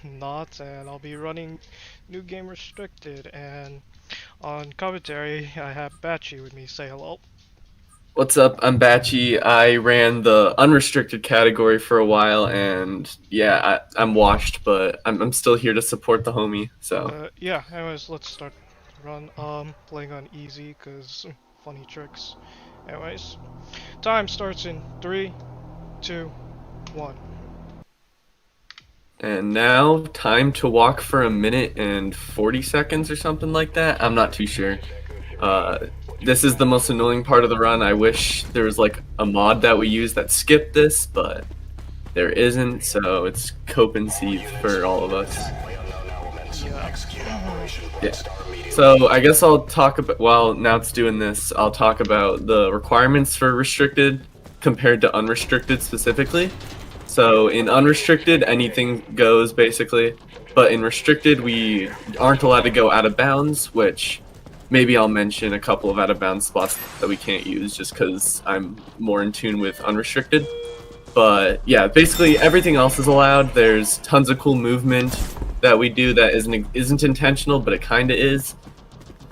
Not, and I'll be running New Game Restricted, and on commentary, I have Batchy with me. Say hello. What's up? I'm Batchy. I ran the unrestricted category for a while, and yeah, I'm washed, but I'm still here to support the homie. So Yeah, anyways, let's start the run. Playing on easy, cause funny tricks. Anyways, time starts in 3, 2, 1. and now time to walk for a minute and 40 seconds or something like that. I'm not too sure. Uh, this is the most annoying part of the run. I wish there was like a mod that we use that skipped this, but there isn't. So it's cope and seethe for all of us. Yeah. Yeah. So I guess I'll talk about, well, now it's doing this, I'll talk about the requirements for restricted compared to unrestricted specifically. So in unrestricted, anything goes basically, but in restricted, we aren't allowed to go out of bounds, which maybe I'll mention a couple of out of bounds spots that we can't use just because I'm more in tune with unrestricted. But yeah, basically everything else is allowed. There's tons of cool movement that we do that isn't intentional, but it kind of is.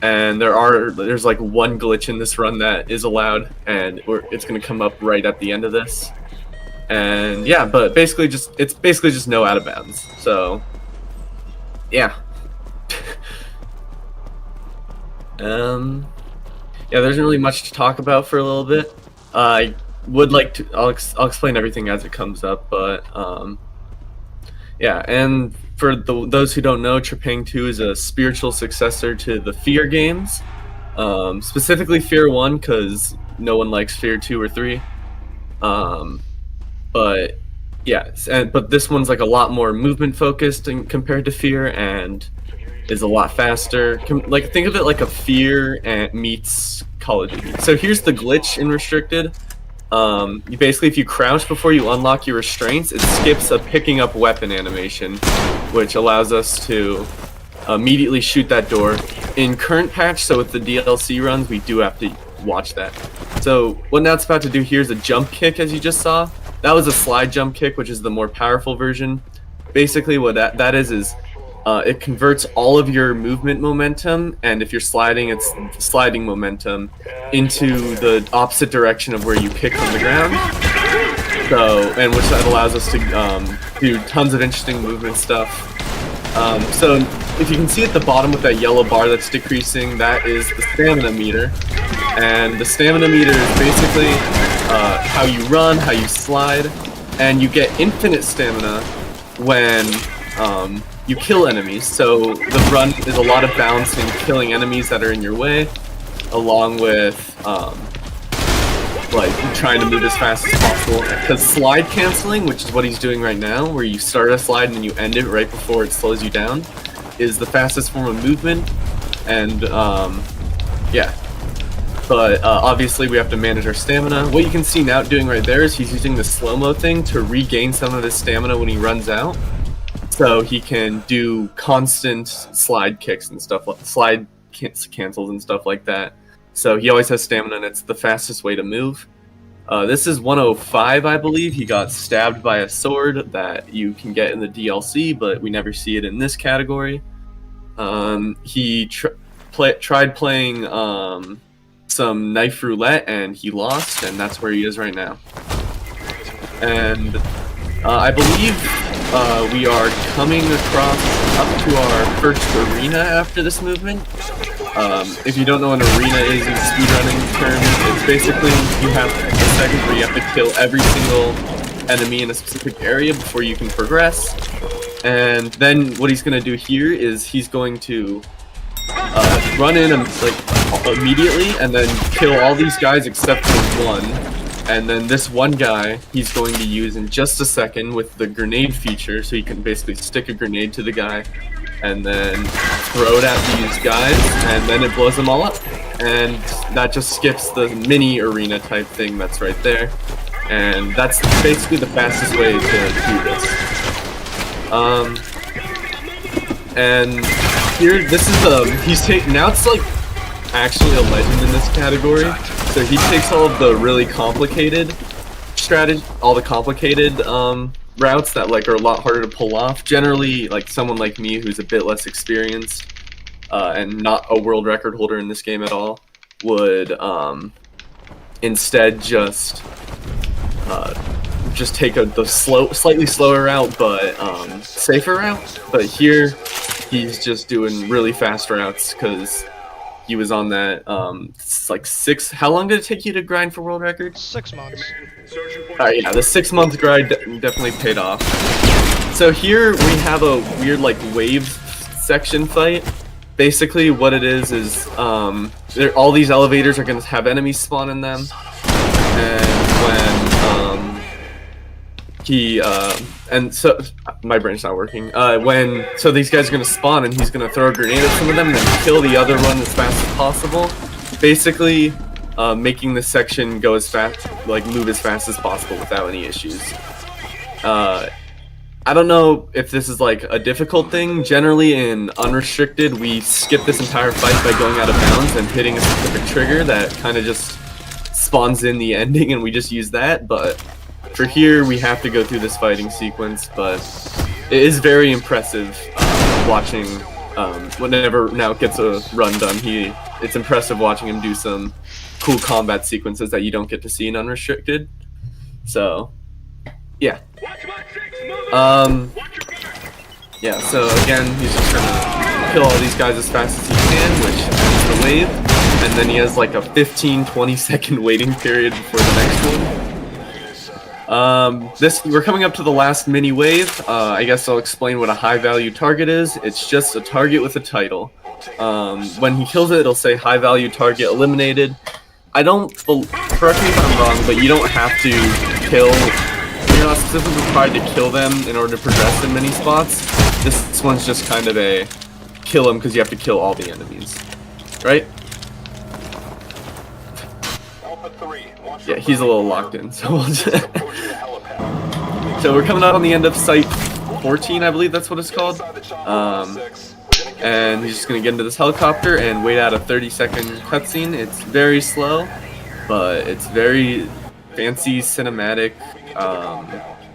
And there's like one glitch in this run that is allowed, and it's gonna come up right at the end of this. And yeah, but it's basically just no out of bounds. So yeah. Yeah, there isn't really much to talk about for a little bit. I would like to. I'll explain everything as it comes up, but yeah, and for those who don't know, Trepang2 is a spiritual successor to the Fear games, specifically Fear 1, because no one likes Fear 2 or 3. But yeah, but this one's like a lot more movement focused compared to Fear, and is a lot faster. Like, think of it like a Fear and meets Call of Duty. So here's the glitch in Restricted. You basically, if you crouch before you unlock your restraints, it skips a picking up weapon animation, which allows us to immediately shoot that door. In current patch, so with the DLC runs, we do have to watch that. So what Nat's about to do here is a jump kick, as you just saw. That was a slide jump kick, which is the more powerful version. Basically, what that is it converts all of your movement momentum, and if you're sliding, it's sliding momentum, into the opposite direction of where you kick from the ground. So, and which that allows us to do tons of interesting movement stuff. So, if you can see at the bottom with that yellow bar that's decreasing, that is the stamina meter. And the stamina meter is basically how you run, how you slide, and you get infinite stamina when you kill enemies. So the run is a lot of balancing killing enemies that are in your way, along with like trying to move as fast as possible. Because slide canceling, which is what he's doing right now, where you start a slide and then you end it right before it slows you down, is the fastest form of movement. And yeah. But obviously we have to manage our stamina. What you can see now doing right there is he's using the slow-mo thing to regain some of his stamina when he runs out. So he can do constant slide kicks and stuff, slide cancels and stuff like that. So he always has stamina, and it's the fastest way to move. This is 105, I believe. He got stabbed by a sword that you can get in the DLC, but we never see it in this category. He tried playing some knife roulette, and he lost, and that's where he is right now. And I believe we are coming across up to our first arena after this movement. If you don't know what an arena is in speedrunning terms, it's basically you have a second where you have to kill every single enemy in a specific area before you can progress. And then what he's going to do here is he's going to run in and like immediately and then kill all these guys except for one. And then this one guy he's going to use in just a second with the grenade feature, so you can basically stick a grenade to the guy and then throw it at these guys, and then it blows them all up. And that just skips the mini arena type thing that's right there. And that's basically the fastest way to do this. And here, this is now it's like actually a legend in this category. So he takes all of the really complicated strategy, all the complicated routes that like are a lot harder to pull off. Generally, like someone like me who's a bit less experienced and not a world record holder in this game at all would instead just take the slightly slower route, but safer route. But here, he's just doing really fast routes because he was on that. It's like How long did it take you to grind for world record? 6 months. Yeah, the 6-month grind definitely paid off. So here we have a weird like wave section fight. Basically, what it is all these elevators are going to have enemies spawn in them, and when so my brain's not working. So these guys are gonna spawn, and he's gonna throw a grenade at some of them, and then kill the other one as fast as possible. Basically, making this section go as fast, like move as fast as possible without any issues. I don't know if this is like a difficult thing. Generally, in unrestricted, we skip this entire fight by going out of bounds and hitting a specific trigger that kind of just spawns in the ending, and we just use that. But for here, we have to go through this fighting sequence, but it is very impressive watching whenever Now gets a run done. It's impressive watching him do some cool combat sequences that you don't get to see in unrestricted. So, yeah. Yeah, so again, he's just gonna kill all these guys as fast as he can, which ends the wave, and then he has like a 15-20 second waiting period before the next one. We're coming up to the last mini wave. I guess I'll explain what a high value target is. It's just a target with a title. When he kills it, it'll say high value target eliminated. Correct me if I'm wrong, but you don't have to kill. You're not specifically required to kill them in order to progress in many spots. This one's just kind of a kill them because you have to kill all the enemies, right? Yeah, he's a little locked in, so we'll just so we're coming out on the end of Site 14, I believe that's what it's called. And he's just gonna get into this helicopter and wait out a 30-second cutscene. It's very slow, but it's very fancy cinematic.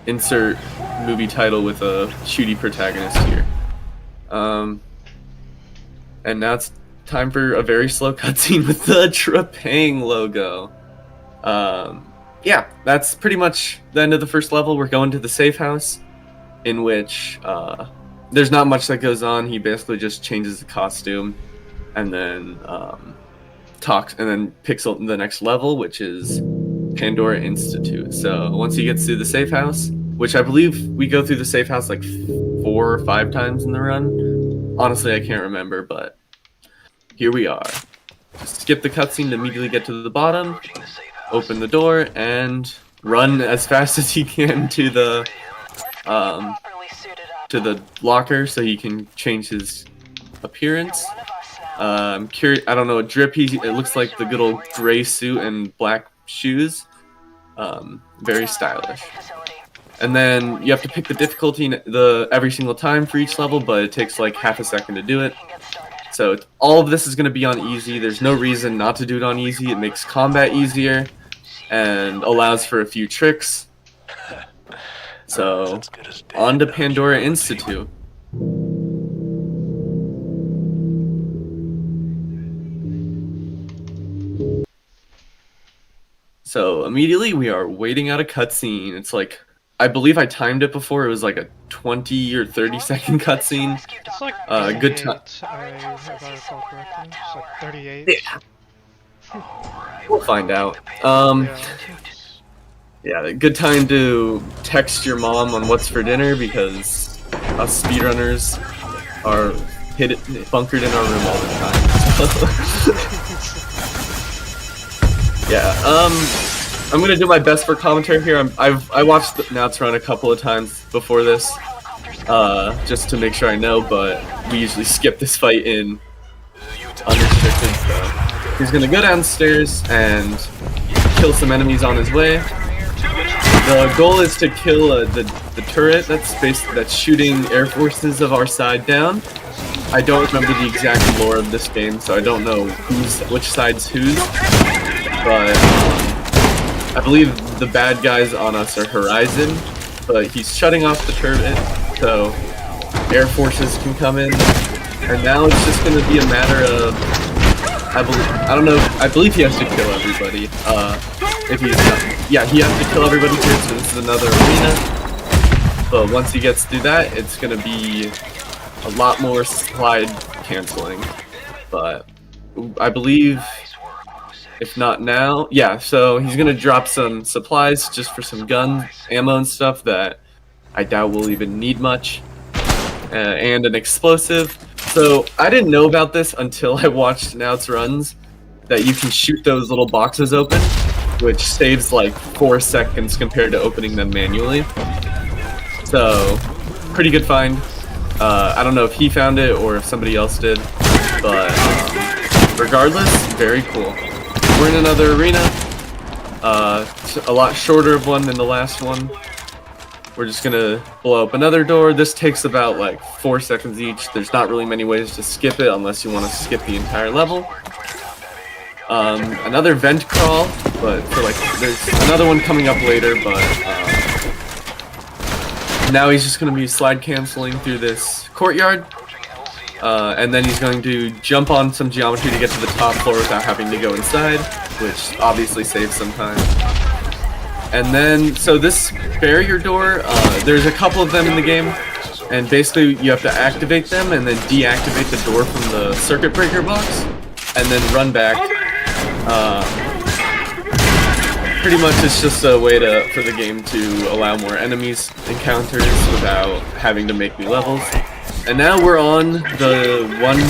Insert movie title with a shooty protagonist here. And now it's time for a very slow cutscene with the Trepang logo. Yeah, that's pretty much the end of the first level. We're going to the safe house, in which there's not much that goes on. He basically just changes the costume, and then talks, and then picks up the next level, which is Pandora Institute. So once he gets through the safe house, which I believe we go through the safe house like 4 or 5 times in the run. Honestly, I can't remember, but here we are. Just skip the cutscene to immediately get to the bottom, open the door, and run as fast as he can to the locker so he can change his appearance. I'm curious. I don't know. It looks like the good old gray suit and black shoes. Very stylish. And then you have to pick the difficulty every single time for each level, but it takes like half a second to do it. So all of this is going to be on easy. There's no reason not to do it on easy. It makes combat easier and allows for a few tricks. So on to Pandora Institute. So immediately we are waiting out a cutscene. It's like, I believe I timed it before. It was like a 20 or 30-second cutscene. It's like good time. if I recall correctly. It's like 38. Yeah. We'll find out. Yeah, good time to text your mom on what's for dinner because us speedrunners are bunkered in our room all the time. Yeah, I'm gonna do my best for commentary here. I watched the Nauts run a couple of times before this, just to make sure I know, but we usually skip this fight in unrestricted, so he's gonna go downstairs and kill some enemies on his way. The goal is to kill the turret that's shooting air forces of our side down. I don't remember the exact lore of this game, so I don't know which side's whose. But I believe the bad guys on us are Horizon, but he's shutting off the turret so air forces can come in. And now it's just going to be a matter of, I believe he has to kill everybody. If he's not, yeah, he has to kill everybody here, so this is another arena. But once he gets through that, it's going to be a lot more slide canceling. But I believe, if not now, yeah, so he's going to drop some supplies just for some gun, ammo and stuff that I doubt we'll even need much. And an explosive. So I didn't know about this until I watched Naut's runs, that you can shoot those little boxes open, which saves like 4 seconds compared to opening them manually. So, pretty good find. I don't know if he found it or if somebody else did, but regardless, very cool. We're in another arena, a lot shorter of one than the last one. We're just gonna blow up another door. This takes about like 4 seconds each. There's not really many ways to skip it unless you want to skip the entire level. Another vent crawl, but for like there's another one coming up later. But now he's just gonna be slide canceling through this courtyard, and then he's going to jump on some geometry to get to the top floor without having to go inside, which obviously saves some time. And then, so this barrier door, there's a couple of them in the game, and basically you have to activate them and then deactivate the door from the circuit breaker box, and then run back. Pretty much it's just a way for the game to allow more enemies encounters without having to make new levels. And now we're on the one of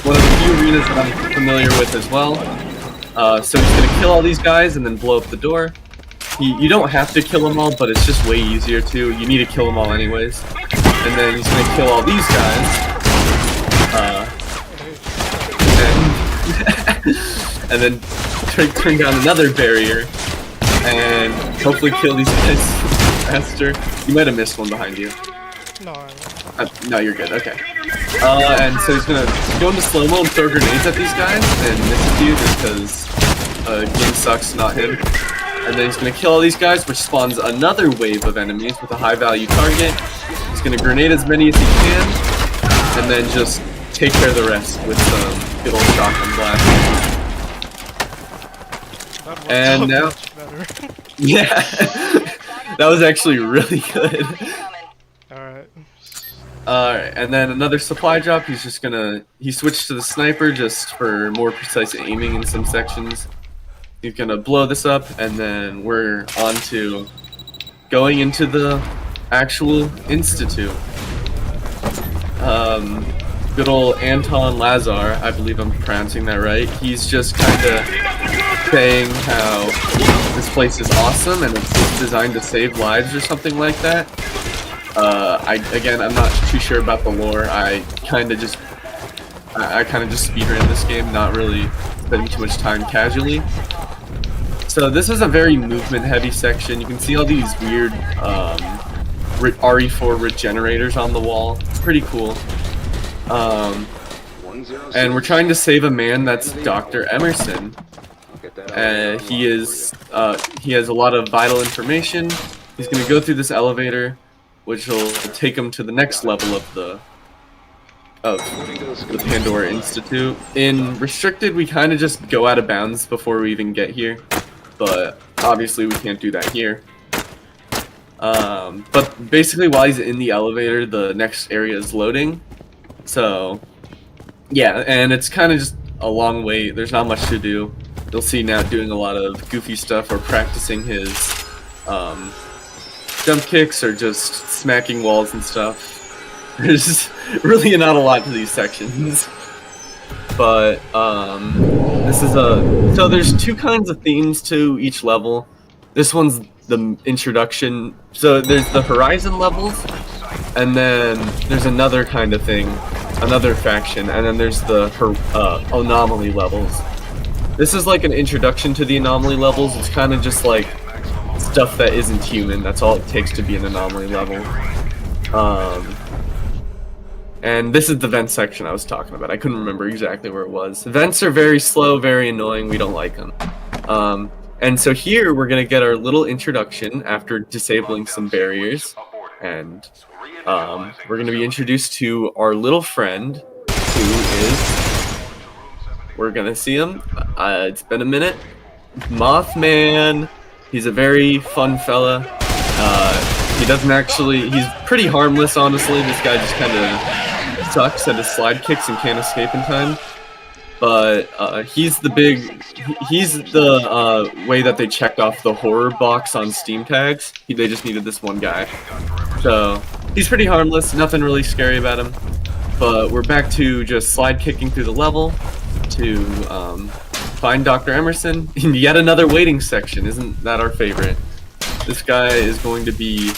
the few arenas that I'm familiar with as well. So he's gonna kill all these guys and then blow up the door. You don't have to kill them all, but it's just way easier to. You need to kill them all anyways. And then he's gonna kill all these guys. And then turn down another barrier. And hopefully kill these guys faster. You might have missed one behind you. No, no, you're good, okay. And so he's gonna go into slow-mo and throw grenades at these guys and miss a few just because game sucks, not him. And then he's going to kill all these guys, which spawns another wave of enemies with a high-value target. He's going to grenade as many as he can, and then just take care of the rest with some good old shotgun blast. And now, yeah, that was actually really good. Alright, and then another supply drop. He's just he switched to the sniper just for more precise aiming in some sections. He's gonna blow this up, and then we're on to going into the actual institute. Good old Anton Lazar, I believe I'm pronouncing that right. He's just kinda saying how this place is awesome and it's designed to save lives or something like that. I'm not too sure about the lore. I kinda just speedrun this game, not really spending too much time casually. So this is a very movement-heavy section. You can see all these weird RE4 regenerators on the wall. It's pretty cool. And we're trying to save a man that's Dr. Emerson. He has a lot of vital information. He's going to go through this elevator, which will take him to the next level of the Pandora Institute. In Restricted, we kind of just go out of bounds before we even get here. But obviously we can't do that here. But basically while he's in the elevator, the next area is loading. So, yeah, and it's kind of just a long wait. There's not much to do. You'll see Naut doing a lot of goofy stuff or practicing his jump kicks or just smacking walls and stuff. There's really not a lot to these sections. But so there's two kinds of themes to each level. This one's the introduction. So there's the Horizon levels, and then there's another kind of thing, another faction, and then there's the Anomaly levels. This is like an introduction to the Anomaly levels. It's kind of just like stuff that isn't human. That's all it takes to be an Anomaly level. And this is the vent section I was talking about. I couldn't remember exactly where it was. Vents are very slow, very annoying. We don't like them. And so here we're gonna get our little introduction after disabling some barriers, and we're gonna be introduced to our little friend, who is, we're gonna see him. It's been a minute. Mothman. He's a very fun fella. He doesn't actually. He's pretty harmless, honestly. This guy just kind of sucks at his slide kicks and can't escape in time. But he's the big. He's the way that they checked off the horror box on Steam tags. They just needed this one guy. So he's pretty harmless. Nothing really scary about him. But we're back to just slide kicking through the level to find Dr. Emerson in yet another waiting section. Isn't that our favorite? This guy is going to be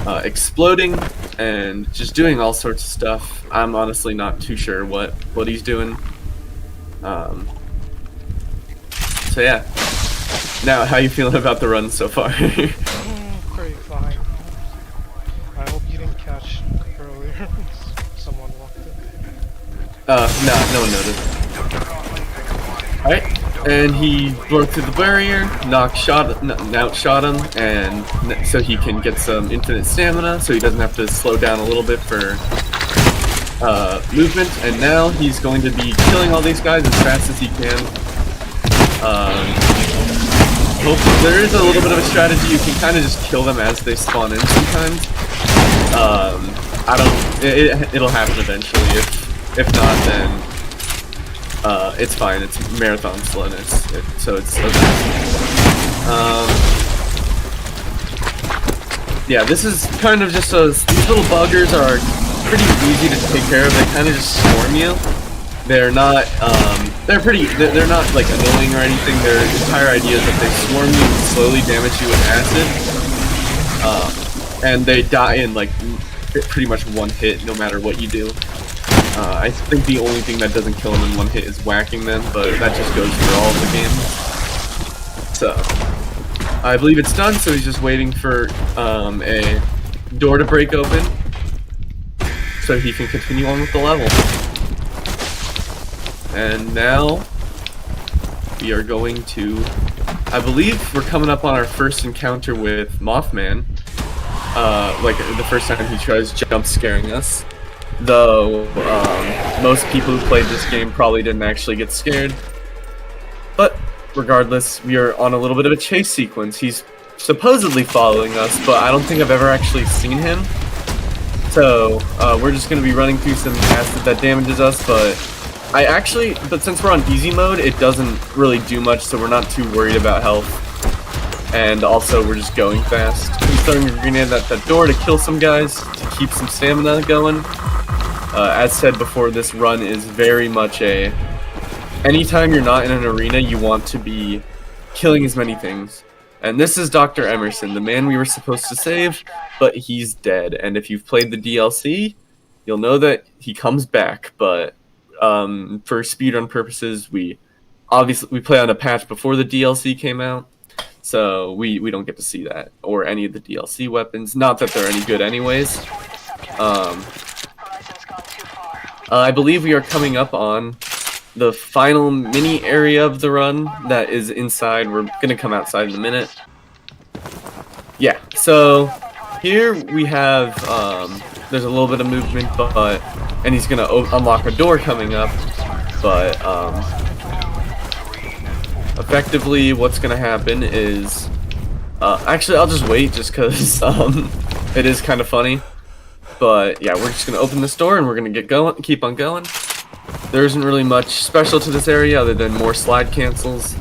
exploding and just doing all sorts of stuff. I'm honestly not too sure what he's doing. So yeah. Now, how you feeling about the run so far? Pretty fine. I hope you didn't catch earlier. Someone walked in. No one noticed. Alright, and he broke through the barrier, outshot him, and so he can get some infinite stamina, so he doesn't have to slow down a little bit for movement, and now he's going to be killing all these guys as fast as he can. There is a little bit of a strategy. You can kind of just kill them as they spawn in sometimes. It'll happen eventually. If not, then it's fine. It's marathon slowness, so it's okay. Yeah, this is kind of just these little buggers are pretty easy to take care of. They kind of just swarm you. They're not they're not like annoying or anything. Their entire idea is that they swarm you and slowly damage you with acid, and they die in like pretty much one hit, no matter what you do. I think the only thing that doesn't kill them in one hit is whacking them, but that just goes for all of the games. So, I believe it's done, so he's just waiting for a door to break open, so he can continue on with the level. And now, we are going to, I believe we're coming up on our first encounter with Mothman, like the first time he tries jump scaring us. Though, most people who played this game probably didn't actually get scared. But, regardless, we are on a little bit of a chase sequence. He's supposedly following us, but I don't think I've ever actually seen him. So, we're just going to be running through some acid that damages us, but since we're on easy mode, it doesn't really do much, so we're not too worried about health. And also, we're just going fast. I'm throwing a grenade at that door to kill some guys, to keep some stamina going. As said before, this run is very much anytime you're not in an arena, you want to be killing as many things. And this is Dr. Emerson, the man we were supposed to save, but he's dead. And if you've played the DLC, you'll know that he comes back, but for speedrun purposes, we play on a patch before the DLC came out, so we don't get to see that, or any of the DLC weapons. Not that they're any good anyways. I believe we are coming up on the final mini area of the run that is inside. We're gonna come outside in a minute. Yeah, so here we have, there's a little bit of movement, and he's gonna unlock a door coming up, but, effectively what's gonna happen is, actually I'll just wait just cause, it is kind of funny. But yeah, we're just gonna open this door and we're gonna get going, keep on going. There isn't really much special to this area other than more slide cancels.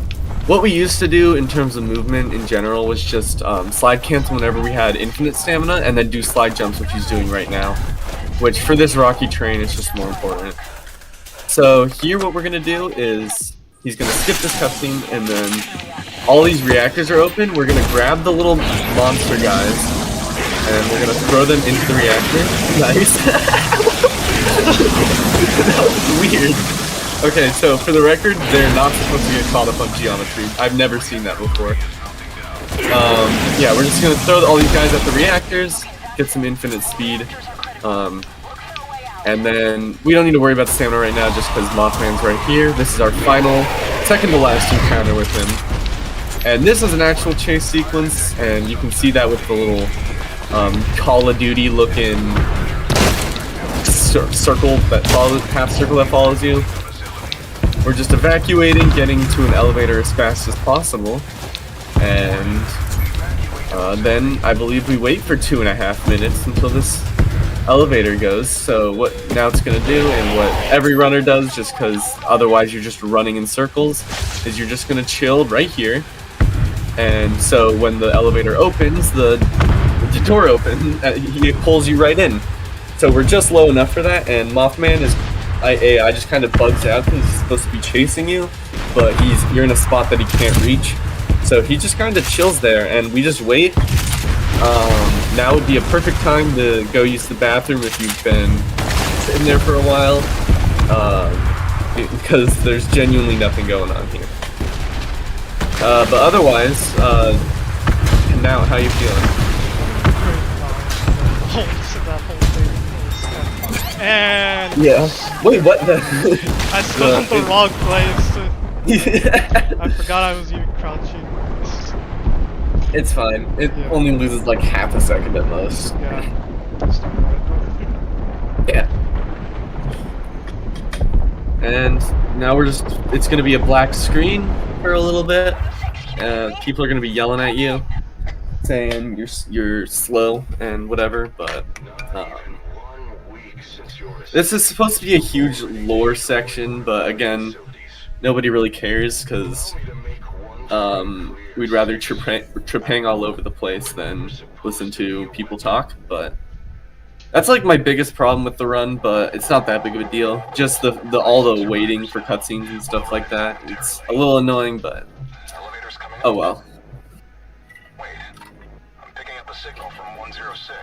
What we used to do in terms of movement in general was just slide cancel whenever we had infinite stamina, and then do slide jumps, which he's doing right now. Which for this rocky terrain is just more important. So here what we're gonna do is he's gonna skip this cutscene, and then all these reactors are open. We're gonna grab the little monster guys. And we're gonna throw them into the reactor. Nice. That was weird. Okay, so for the record, they're not supposed to get caught up on geometry. I've never seen that before. Yeah, we're just gonna throw all these guys at the reactors, get some infinite speed, and then we don't need to worry about the stamina right now just because Mothman's right here. This is our final, second to last encounter with him. And this is an actual chase sequence, and you can see that with the little Call of Duty looking circle that follows, half circle that follows you. We're just evacuating, getting to an elevator as fast as possible, and then I believe we wait for 2.5 minutes until this elevator goes. So what now it's gonna do, and what every runner does, just because otherwise you're just running in circles, is you're just gonna chill right here. And so when the elevator opens, the door opens, he pulls you right in. So we're just low enough for that, and Mothman is I just kind of bugs out because he's supposed to be chasing you, but you're in a spot that he can't reach. So he just kind of chills there, and we just wait. Now would be a perfect time to go use the bathroom if you've been sitting there for a while, because there's genuinely nothing going on here. But otherwise, now, how you feeling? And yeah. Wait, what the? I stood in the wrong place. I forgot I was even crouching. It's fine. It only loses like half a second at most. Yeah. And now it's gonna be a black screen for a little bit. People are gonna be yelling at you, saying you're slow and whatever, but this is supposed to be a huge lore section, but again, nobody really cares because we'd trepang all over the place than listen to people talk. But that's like my biggest problem with the run, but it's not that big of a deal. Just all the waiting for cutscenes and stuff like that. It's a little annoying, but oh well. Wait, I'm picking up a signal from 106.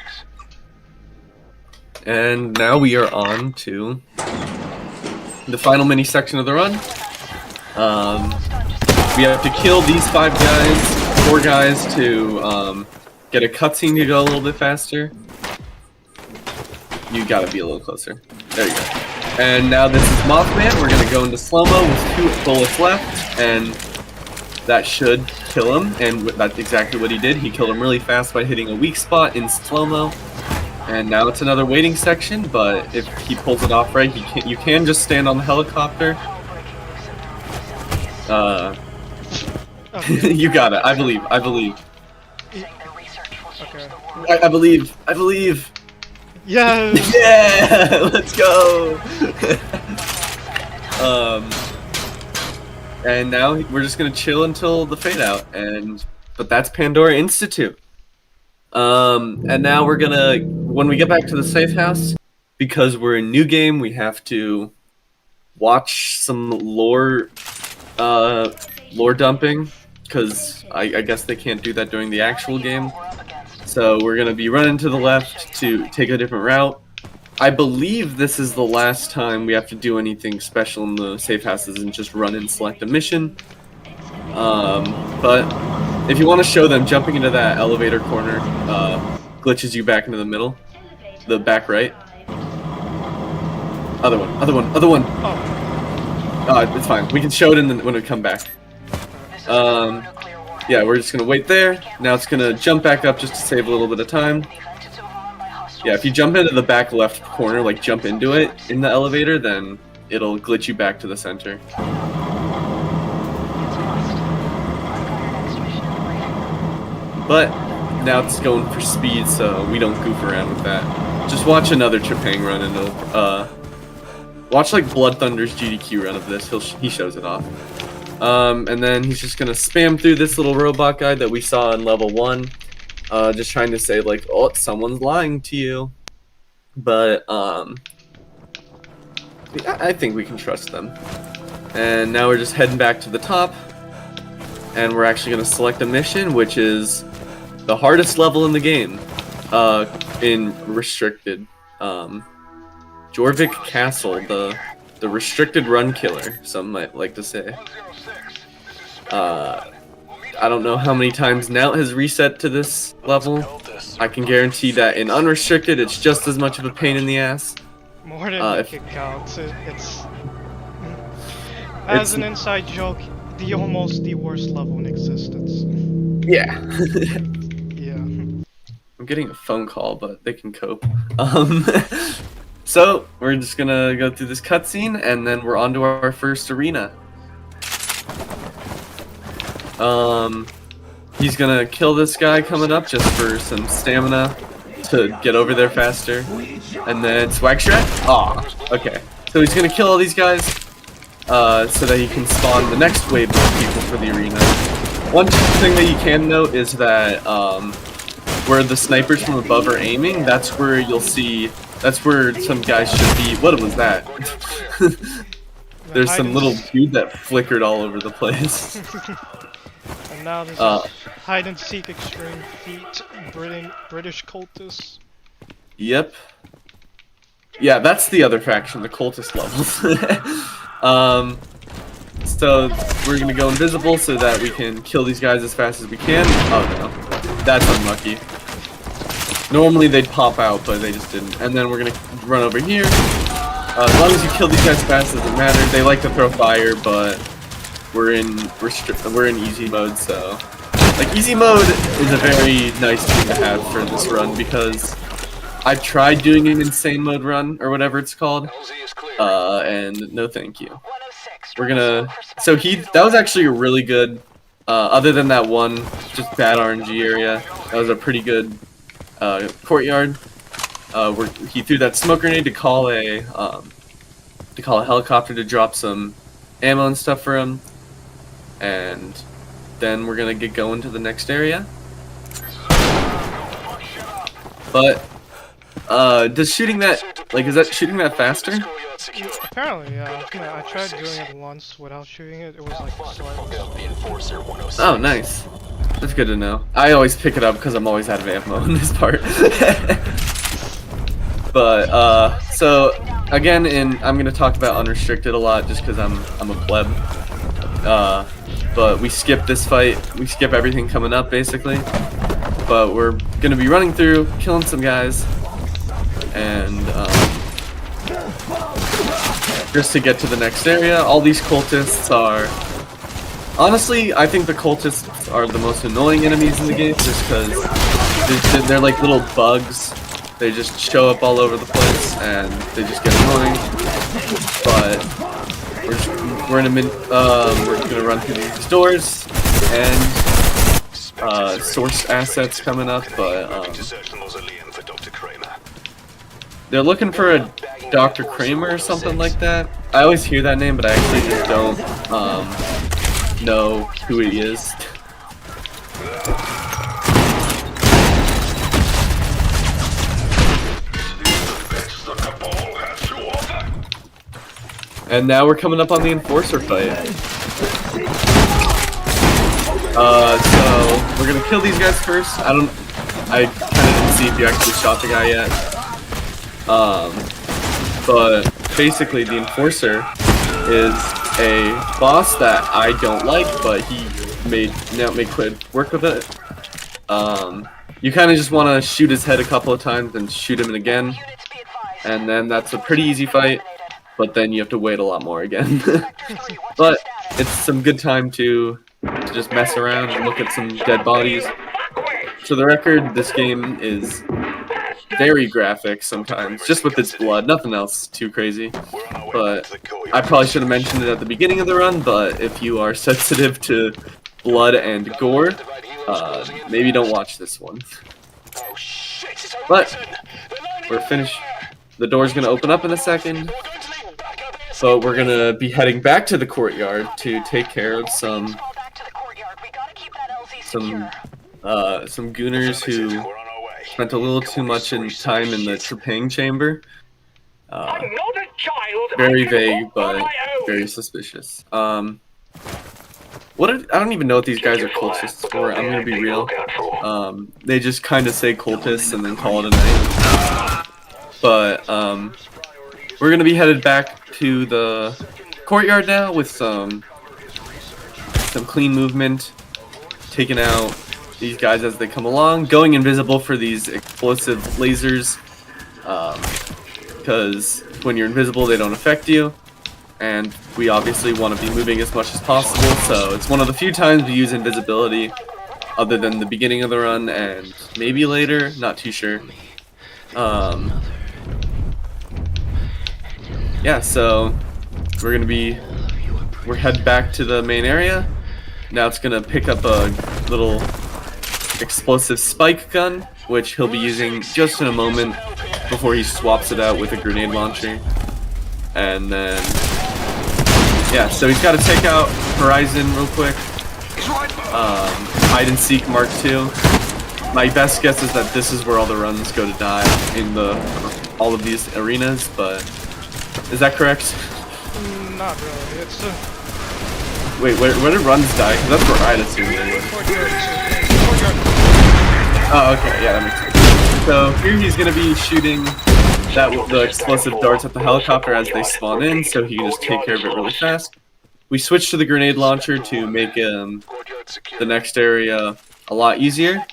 And now we are on to the final mini section of the run. We have to kill these 4 guys to get a cutscene to go a little bit faster. You gotta be a little closer. There you go. And now this is Mothman. We're gonna go into slow-mo with 2 bullets left, and that should kill him. And that's exactly what he did. He killed him really fast by hitting a weak spot in slow-mo. And now it's another waiting section, but if he pulls it off right, you can just stand on the helicopter. You got it. I believe. Okay. I believe. Yes! Yeah! Let's go! And now we're just gonna chill until the fade out, but that's Pandora Institute. And now we're gonna, when we get back to the safe house, because we're in new game, we have to watch some lore dumping, because I guess they can't do that during the actual game. So we're gonna be running to the left to take a different route. I believe this is the last time we have to do anything special in the safe houses and just run and select a mission. But if you want to show them, jumping into that elevator corner glitches you back into the middle, the back right. Other one. Oh, it's fine. We can show it when we come back. Yeah, we're just gonna wait there. Now it's gonna jump back up just to save a little bit of time. Yeah, if you jump into the back left corner, like jump into it in the elevator, then it'll glitch you back to the center. But now it's going for speed, so we don't goof around with that. Just watch another Trepang run, and it'll watch like Blood Thunder's GDQ run of this. He shows it off. And then he's just gonna spam through this little robot guy that we saw in level 1, just trying to say like, oh, someone's lying to you. But I think we can trust them. And now we're just heading back to the top, and we're actually gonna select a mission, which is the hardest level in the game, in restricted. Jorvik Castle, the restricted run killer, some might like to say. I don't know how many times Nout has reset to this level. I can guarantee that in unrestricted, it's just as much of a pain in the ass. More than it counts. As an inside joke, almost the worst level in existence. Yeah. Yeah. I'm getting a phone call, but they can cope. Um, so we're just gonna go through this cutscene, and then we're on to our first arena. He's gonna kill this guy coming up just for some stamina to get over there faster, and then swag shred. Aw, okay. So he's gonna kill all these guys, so that he can spawn the next wave of people for the arena. One thing that you can note is that where the snipers from above are aiming, that's where you'll see, that's where some guys should be. What was that? There's some little dude that flickered all over the place. And now this is hide and seek extreme feat British cultists. Yep. Yeah, that's the other faction, the cultist levels. So we're gonna go invisible so that we can kill these guys as fast as we can. Oh no, that's unlucky. Normally they'd pop out, but they just didn't. And then we're gonna run over here. As long as you kill these guys fast, doesn't matter. They like to throw fire, but we're in easy mode, so like easy mode is a very nice thing to have for this run because I've tried doing an insane mode run or whatever it's called, and no thank you. We're gonna that was actually a really good. Other than that one just bad RNG area, that was a pretty good courtyard. Where he threw that smoke grenade to call a helicopter to drop some ammo and stuff for him, and then we're gonna get going to the next area. But does shooting that is that shooting that faster? Apparently, yeah. I tried doing it once without shooting it. It was like Oh, nice. That's good to know. I always pick it up because I'm always out of ammo in this part. But so again, I'm gonna talk about unrestricted a lot just because I'm a pleb. But we skip this fight. We skip everything coming up basically. But we're gonna be running through, killing some guys, and just to get to the next area. All these cultists are... Honestly, I think the cultists are the most annoying enemies in the game, just because they're like little bugs. They just show up all over the place, and they just get annoying. But we're gonna run through these doors, and source assets coming up, but they're looking for a Dr. Kramer or something like that. I always hear that name, but I actually just don't know who he is. And now we're coming up on the Enforcer fight. So we're gonna kill these guys first. I kinda didn't see if you actually shot the guy yet. But basically the Enforcer is a boss that I don't like, but he made quick work with it. You kinda just wanna shoot his head a couple of times and shoot him again. And then that's a pretty easy fight, but then you have to wait a lot more again. But it's some good time to just mess around and look at some dead bodies. For the record, this game is very graphic sometimes, just with its blood, nothing else too crazy. But I probably should have mentioned it at the beginning of the run, but if you are sensitive to blood and gore, maybe don't watch this one. But we're finished. The door's gonna open up in a second. So we're gonna be heading back to the courtyard to take care of some gooners who spent a little too much time in the Trepang chamber. Very vague, but very suspicious. I don't even know what these guys are cultists for. I'm gonna be real. They just kind of say cultists and then call it a night. But we're gonna be headed back to the courtyard now with some clean movement, taking out these guys as they come along, going invisible for these explosive lasers, because when you're invisible they don't affect you. and we obviously want to be moving as much as possible, so it's one of the few times we use invisibility, other than the beginning of the run and maybe later, not too sure. Yeah, so we're head back to the main area. Now it's gonna pick up a little explosive spike gun, which he'll be using just in a moment before he swaps it out with a grenade launcher. And then, yeah, so he's got to take out Horizon real quick. Hide and Seek Mark II. My best guess is that this is where all the runs go to die in all of these arenas, but is that correct? Not really. It's Wait, where do runs die? 'Cause that's where I'd assume they would. courtyard. Oh, okay, yeah, that makes sense. So here he's gonna be shooting the explosive darts at the helicopter as they spawn in, so he can just take care of it really fast. We switch to the grenade launcher to make the next area a lot easier.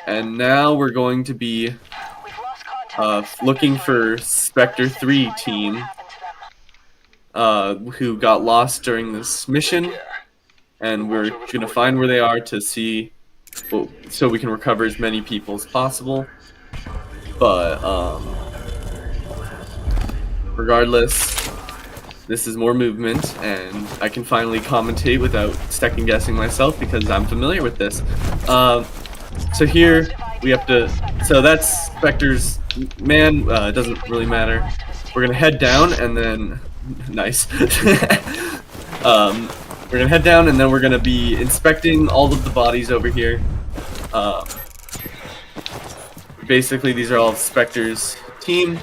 And now we're going to be looking for Spectre 3 team who got lost during this mission, and we're gonna find where they are to see, well, so we can recover as many people as possible. But regardless, this is more movement, and I can finally commentate without second guessing myself because I'm familiar with this. So here we have to. So that's Spectre's man. It doesn't really matter. We're gonna head down and then. Nice. We're gonna head down and then we're gonna be inspecting all of the bodies over here. Basically, these are all Spectre's team.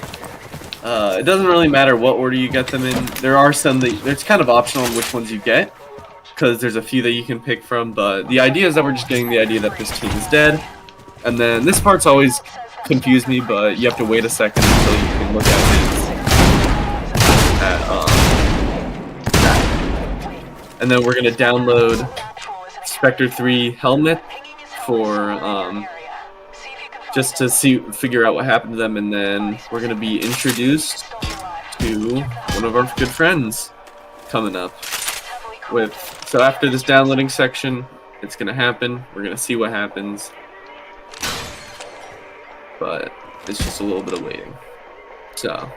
It doesn't really matter what order you get them in. There are some that it's kind of optional on which ones you get, because there's a few that you can pick from. But the idea is that we're just getting the idea that this team is dead. And then this part's always confused me, but you have to wait a second until you can look at it. And then we're gonna download Spectre 3 helmet for just to figure out what happened to them, and then we're gonna be introduced to one of our good friends coming up. So after this downloading section, it's gonna happen. We're gonna see what happens, but it's just a little bit of waiting. So.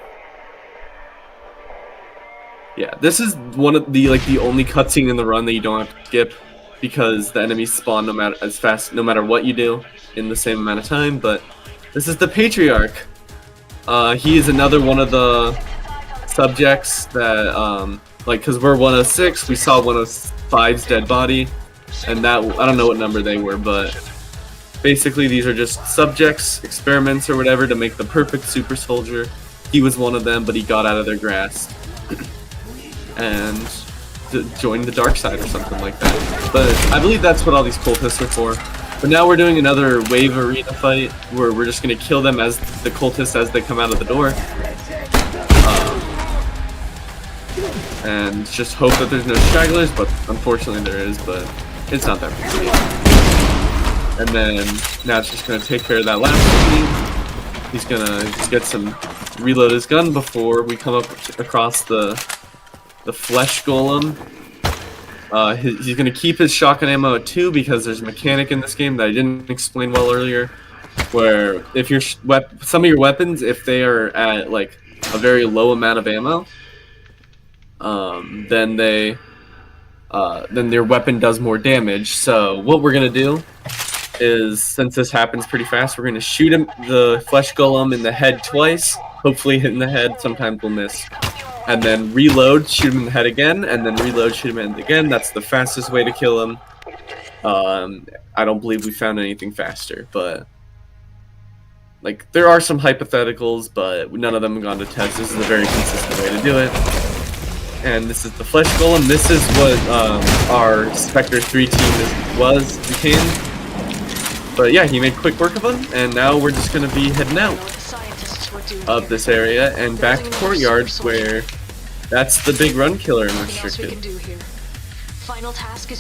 Yeah, this is one of the only cutscene in the run that you don't have to skip, because the enemies spawn no matter what you do in the same amount of time. But this is the Patriarch. He is another one of the subjects that because we're 106, we saw 105's dead body, and that I don't know what number they were, but basically these are just subjects, experiments or whatever to make the perfect super soldier. He was one of them, but he got out of their grasp and joined the dark side or something like that. But I believe that's what all these cultists are for. But now we're doing another wave arena fight where we're just going to kill them as the cultists as they come out of the door. And just hope that there's no stragglers, but unfortunately there is, but it's not that big. And then now it's just going to take care of that last team. He's going to reload his gun before we come up across the flesh golem. He's going to keep his shotgun ammo at 2 because there's a mechanic in this game that I didn't explain well earlier, where if some of your weapons, if they are at like a very low amount of ammo, then their weapon does more damage. So what we're going to do is, since this happens pretty fast, we're going to shoot the flesh golem in the head twice, hopefully hitting the head. Sometimes we'll miss. And then reload, shoot him in the head again, and then reload, shoot him in the head again. That's the fastest way to kill him. I don't believe we found anything faster, but there are some hypotheticals, but none of them have gone to test. This is a very consistent way to do it. And this is the flesh golem. This is what our Spectre 3 team became. But yeah, he made quick work of him, and now we're just gonna be heading out of this area and back to courtyard, where that's the big run killer and restricted.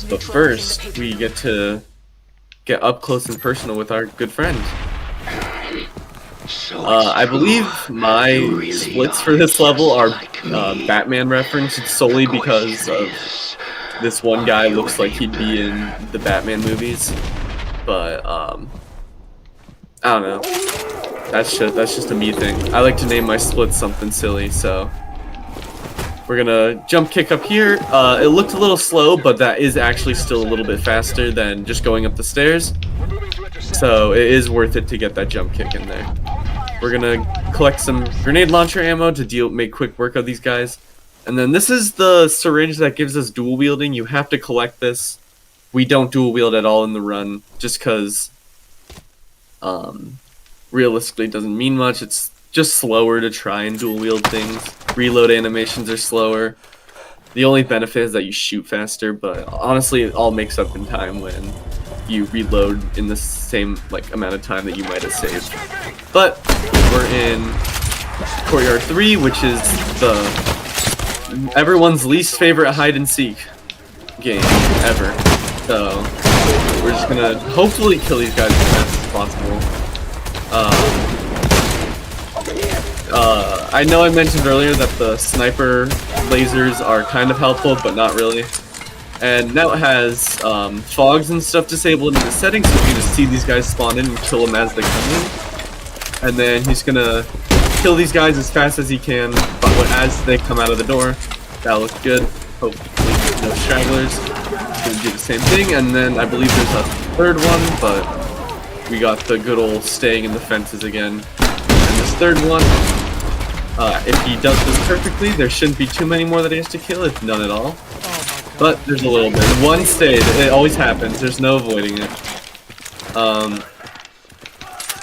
But first, we get to get up close and personal with our good friend. I believe my splits for this level are Batman referenced solely because of this one guy looks like he'd be in the Batman movies, but I don't know. That's just a me thing. I like to name my splits something silly, so we're gonna jump kick up here. It looked a little slow, but that is actually still a little bit faster than just going up the stairs. So it is worth it to get that jump kick in there. We're gonna collect some grenade launcher ammo to make quick work of these guys. And then this is the syringe that gives us dual wielding. You have to collect this. We don't dual wield at all in the run, just because realistically it doesn't mean much. It's just slower to try and dual wield things. Reload animations are slower. The only benefit is that you shoot faster, but honestly it all makes up in time when you reload in the same amount of time that you might have saved. But we're in Courtyard 3, which is everyone's least favorite hide and seek game ever. So we're just gonna hopefully kill these guys as fast as possible. I know I mentioned earlier that the sniper lasers are kind of helpful, but not really. And now it has fogs and stuff disabled in the settings, so you can just see these guys spawn in and kill them as they come in. And then he's gonna kill these guys as fast as he can, but as they come out of the door. That looks good. Hopefully no stragglers. Gonna do the same thing, and then I believe there's a third one, but we got the good old staying in the fences again. And this third one, if he does this perfectly, there shouldn't be too many more that he has to kill, if none at all. But there's a little bit. One stayed. It always happens. There's no avoiding it.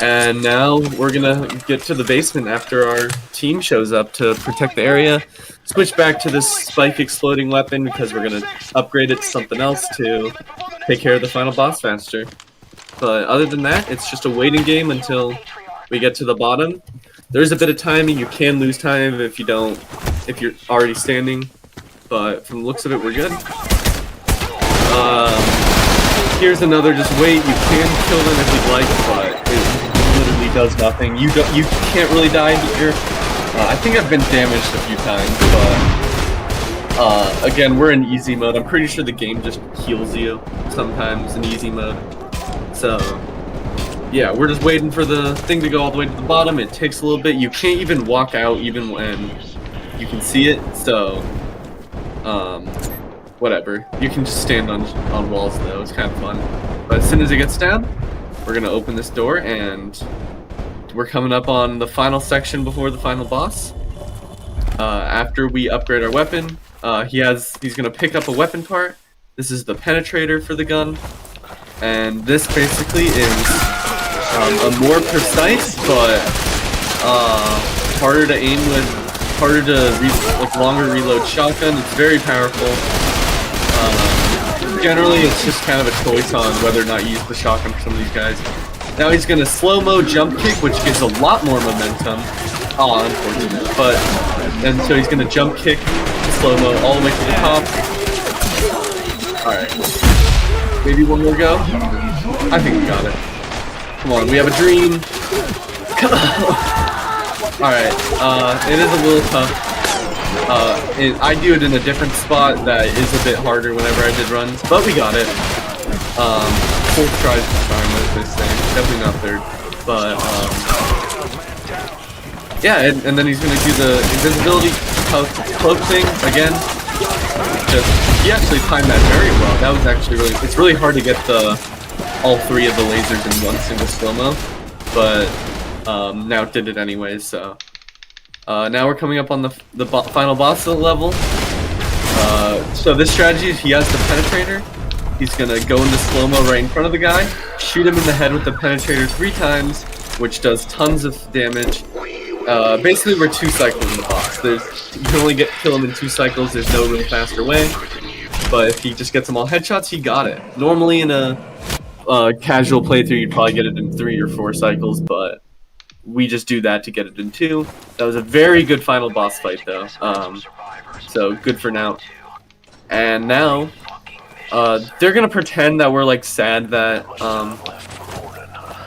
And now we're gonna get to the basement after our team shows up to protect the area. Switch back to this spike exploding weapon because we're gonna upgrade it to something else to take care of the final boss faster. But other than that, it's just a waiting game until we get to the bottom. There's a bit of timing. You can lose time if you're already standing. But from the looks of it, we're good. Here's another just wait. You can kill them if you'd like, but it literally does nothing. You can't really die here. I think I've been damaged a few times, but again, we're in easy mode. I'm pretty sure the game just heals you sometimes in easy mode. So yeah, we're just waiting for the thing to go all the way to the bottom. It takes a little bit. You can't even walk out even when you can see it. So whatever. You can just stand on walls though. It's kind of fun. But as soon as it gets down, we're gonna open this door and we're coming up on the final section before the final boss. After we upgrade our weapon, he's gonna pick up a weapon part. This is the penetrator for the gun, and this basically is a more precise but harder to aim with, harder to longer reload shotgun. It's very powerful. Generally, it's just kind of a choice on whether or not you use the shotgun for some of these guys. Now he's gonna slow-mo jump kick, which gives a lot more momentum. Oh, unfortunate. And so he's gonna jump kick, slow-mo all the way to the top. Alright. Maybe one more go? I think we got it. Come on, we have a dream. Alright, it is a little tough. I do it in a different spot that is a bit harder whenever I did runs, but we got it. Fourth tries the charm, as they say. Definitely not third. But, yeah, and then he's gonna do the invisibility cloak thing again. He actually timed that very well. That was actually it's really hard to get all three of the lasers in one single slow-mo, but now it did it anyways, so. Now we're coming up on the final boss of the level. So this strategy, he has the penetrator. He's gonna go into slow-mo right in front of the guy, shoot him in the head with the penetrator 3 times, which does tons of damage. Basically, we're 2 cycles in the boss. You can only kill him in 2 cycles. There's no real faster way. But if he just gets them all headshots, he got it. Normally in a casual playthrough, you'd probably get it in 3 or 4 cycles, but we just do that to get it in 2. That was a very good final boss fight, though. So good for now. And now, they're gonna pretend that we're like sad that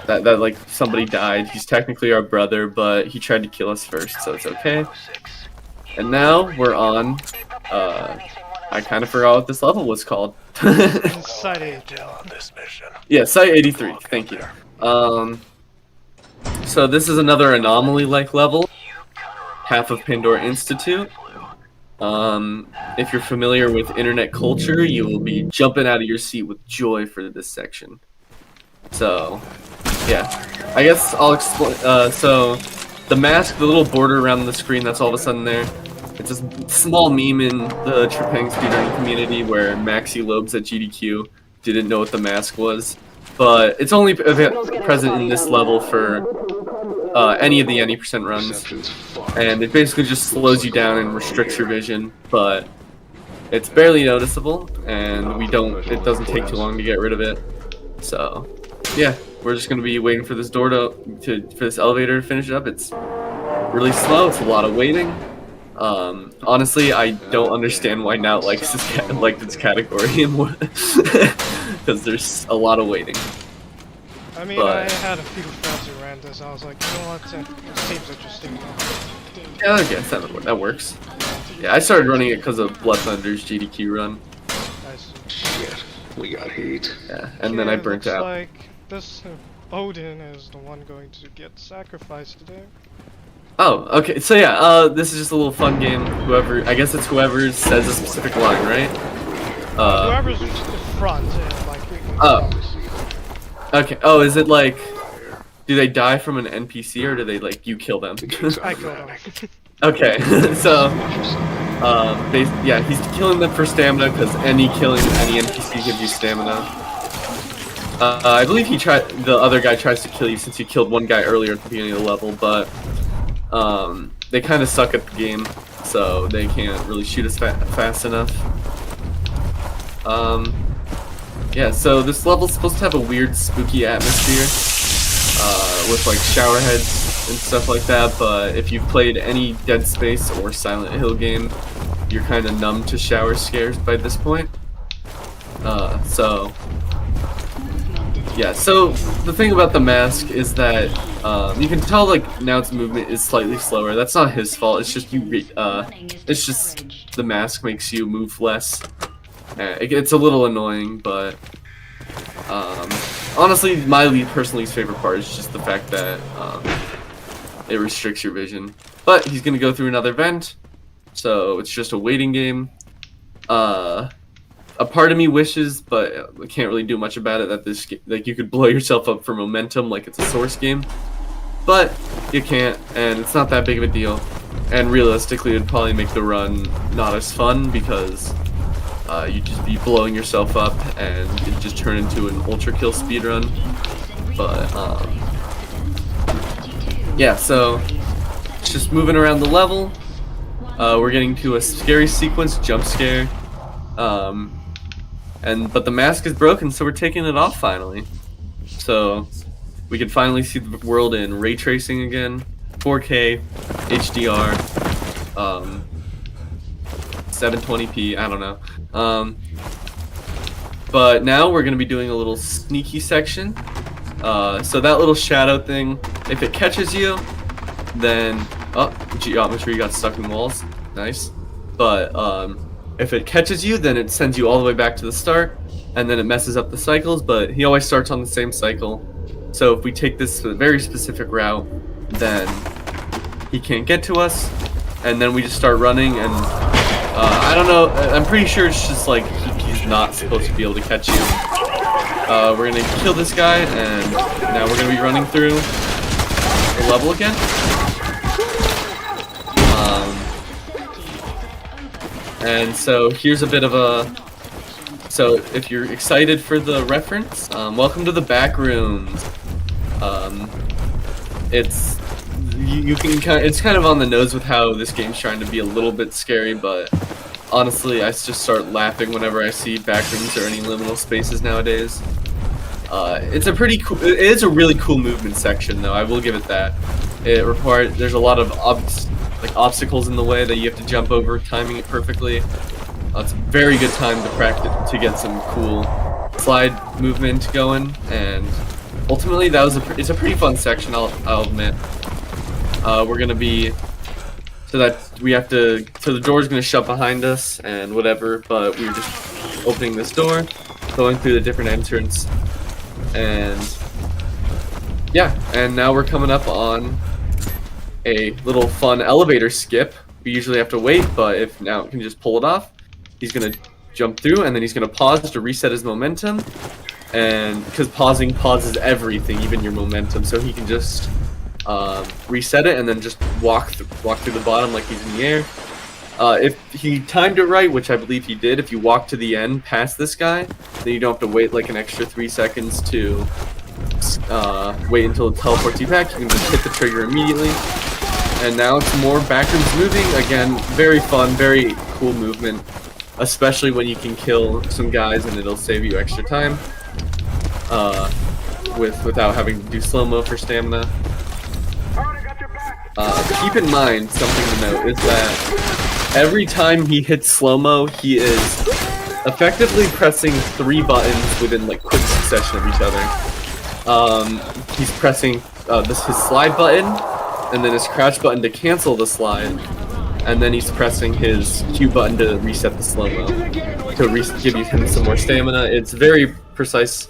that like somebody died. He's technically our brother, but he tried to kill us first, so it's okay. And now we're on. I kind of forgot what this level was called. Site 8. Yeah, Site 83. Thank you. So this is another anomaly-like level. Half of Pandora Institute. If you're familiar with internet culture, you will be jumping out of your seat with joy for this section. So, yeah. I guess I'll explain. So, the mask, the little border around the screen that's all of a sudden there, it's a small meme in the Trepang speedrunning community where Maxi Lobes at GDQ didn't know what the mask was. But it's only present in this level for any of the any percent runs. And it basically just slows you down and restricts your vision, but it's barely noticeable, and it doesn't take too long to get rid of it. So, yeah, we're just gonna be waiting for this door for this elevator to finish up. It's really slow. It's a lot of waiting. Honestly, I don't understand why Nout likes this category because there's a lot of waiting. I mean, I had a few friends who ran this, and I was like, you know what, it seems interesting. Yeah, I guess that works. Yeah, I started running it because of Blood Thunder's GDQ run. I see. Shit, we got heat. Yeah, and then I burnt out. Like this Odin is the one going to get sacrificed today. Oh, okay. So yeah, this is just a little fun game. I guess it's whoever says a specific line, right? Whoever's in front, like. Oh. Okay. Oh, is it like? Do they die from an NPC or do they like you kill them? I killed them. Okay. So, yeah, he's killing them for stamina because killing any NPC gives you stamina. I believe the other guy tries to kill you since you killed one guy earlier at the beginning of the level, but they kind of suck at the game, so they can't really shoot us fast enough. Yeah, so this level's supposed to have a weird, spooky atmosphere, with like shower heads and stuff like that, but if you've played any Dead Space or Silent Hill game, you're kind of numb to shower scares by this point. Yeah, so the thing about the mask is that you can tell like Nout's movement is slightly slower. That's not his fault. It's just it's just the mask makes you move less. It's a little annoying, but honestly, my personal least favorite part is just the fact that it restricts your vision. But he's gonna go through another vent, so it's just a waiting game. A part of me wishes, but I can't really do much about it, that this like you could blow yourself up for momentum like it's a Source game, but you can't, and it's not that big of a deal. And realistically, it'd probably make the run not as fun because you'd just be blowing yourself up, and it'd just turn into an ultra kill speedrun. But yeah, so it's just moving around the level. We're getting to a scary sequence, jump scare. But the mask is broken, so we're taking it off finally. So we can finally see the world in ray tracing again, 4K, HDR, 720p, I don't know. But now we're going to be doing a little sneaky section. So that little shadow thing, if it catches you, then... Oh, geometry got stuck in walls. Nice. But if it catches you, then it sends you all the way back to the start, and then it messes up the cycles, but he always starts on the same cycle. So if we take this very specific route, then he can't get to us, and then we just start running, and I don't know, I'm pretty sure it's just like he's not supposed to be able to catch you. We're gonna kill this guy, and now we're gonna be running through the level again. And so here's a bit of a... So if you're excited for the reference, welcome to the back rooms. It's it's kind of on the nose with how this game's trying to be a little bit scary, but honestly, I just start laughing whenever I see back rooms or any liminal spaces nowadays. It's a pretty cool. It is a really cool movement section, though. I will give it that. There's a lot of obstacles in the way that you have to jump over, timing it perfectly. It's a very good time to practice to get some cool slide movement going, and ultimately, that was it's a pretty fun section. I'll admit. We're gonna be so that we have to. So the door's gonna shut behind us and whatever. But we're just opening this door, going through the different entrance, and yeah. And now we're coming up on a little fun elevator skip. We usually have to wait, but if now we can just pull it off, he's gonna jump through, and then he's gonna pause to reset his momentum. And because pausing pauses everything, even your momentum, so he can just reset it and then just walk through the bottom like he's in the air. If he timed it right, which I believe he did, if you walk to the end past this guy, then you don't have to wait like an extra 3 seconds to wait until it teleports you back. You can just hit the trigger immediately. And now it's more backrooms moving. Again, very fun, very cool movement, especially when you can kill some guys and it'll save you extra time without having to do slow-mo for stamina. Keep in mind, something to note is that every time he hits slow-mo, he is effectively pressing 3 buttons within like quick succession of each other. He's pressing his slide button, and then his crouch button to cancel the slide, and then he's pressing his Q button to reset the slow-mo to give him some more stamina. It's very precise.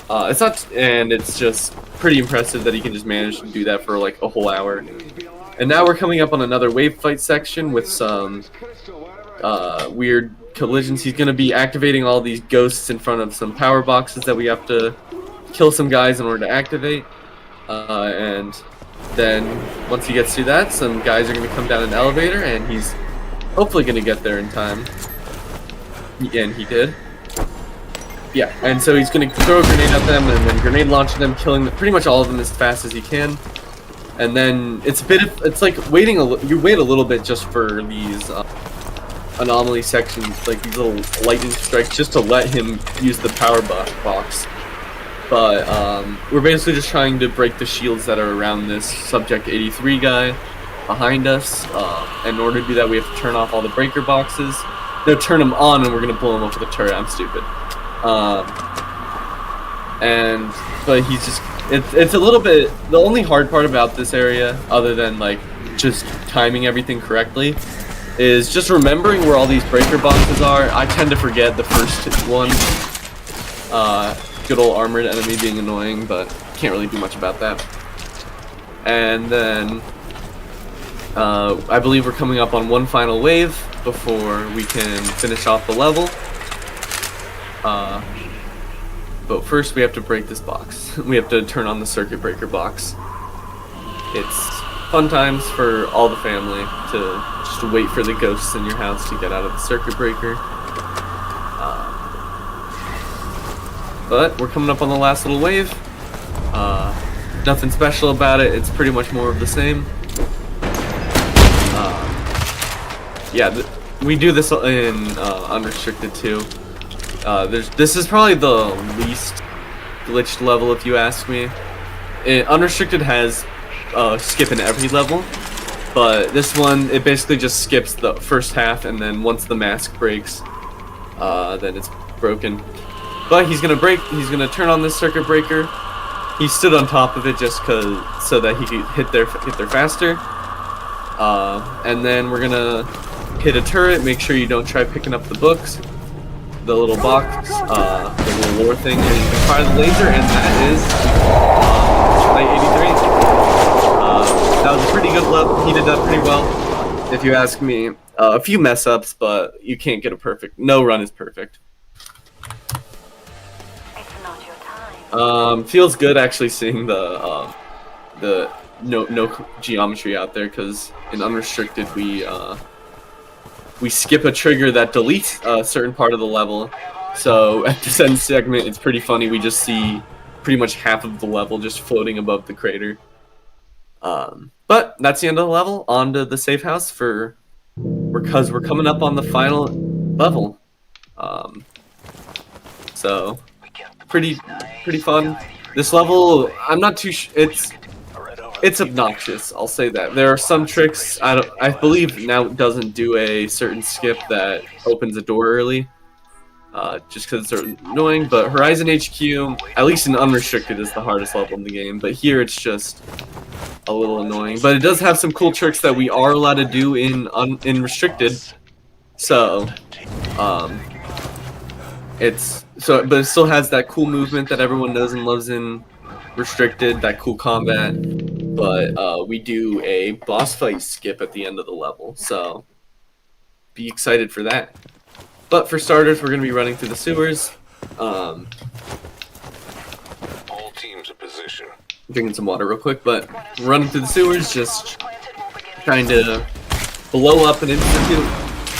It's just pretty impressive that he can just manage to do that for like a whole hour. And now we're coming up on another wave fight section with some weird collisions. He's going to be activating all these ghosts in front of some power boxes that we have to kill some guys in order to activate. And then once he gets through that, some guys are going to come down an elevator, and he's hopefully going to get there in time. And he did. Yeah, and so he's going to throw a grenade at them and then grenade launch them, killing pretty much all of them as fast as he can. And then it's like waiting you wait a little bit just for these anomaly sections, like these little lightning strikes, just to let him use the power box. But we're basically just trying to break the shields that are around this Subject 83 guy behind us. And in order to do that, we have to turn off all the breaker boxes. No, turn them on, and we're going to blow him up with a turret. I'm stupid. But he's just, it's a little bit, the only hard part about this area, other than like just timing everything correctly, is just remembering where all these breaker boxes are. I tend to forget the first one. Good old armored enemy being annoying, but can't really do much about that. And then I believe we're coming up on one final wave before we can finish off the level. But first we have to break this box. We have to turn on the circuit breaker box. It's fun times for all the family to just wait for the ghosts in your house to get out of the circuit breaker. But we're coming up on the last little wave. Nothing special about it. It's pretty much more of the same. Yeah, we do this in unrestricted too. This is probably the least glitched level, if you ask me. Unrestricted has skip in every level, but this one, it basically just skips the first half, and then once the mask breaks, then it's broken. But he's gonna turn on this circuit breaker. He stood on top of it just so that he could hit there faster. And then we're gonna hit a turret. Make sure you don't try picking up the books. The little box, the little lore thing, and you can fire the laser, and that is Knight 83. That was a pretty good level. He did that pretty well, if you ask me. A few mess ups, but you can't get a perfect. No run is perfect. Feels good actually seeing the no geometry out there, because in unrestricted we skip a trigger that deletes a certain part of the level. So at this end segment, it's pretty funny. We just see pretty much half of the level just floating above the crater. But that's the end of the level. On to the safe house because we're coming up on the final level. So pretty fun. This level, I'm not too it's obnoxious, I'll say that. There are some tricks, I believe now it doesn't do a certain skip that opens a door early. just because it's annoying. But Horizon HQ, at least in Unrestricted, is the hardest level in the game. But here it's just a little annoying. But it does have some cool tricks that we are allowed to do in Restricted. So, but it still has that cool movement that everyone knows and loves in Restricted, that cool combat. But we do a boss fight skip at the end of the level, so be excited for that. But for starters, we're going to be running through the sewers. All teams in position. Drinking some water real quick, but running through the sewers, just trying to blow up an institute.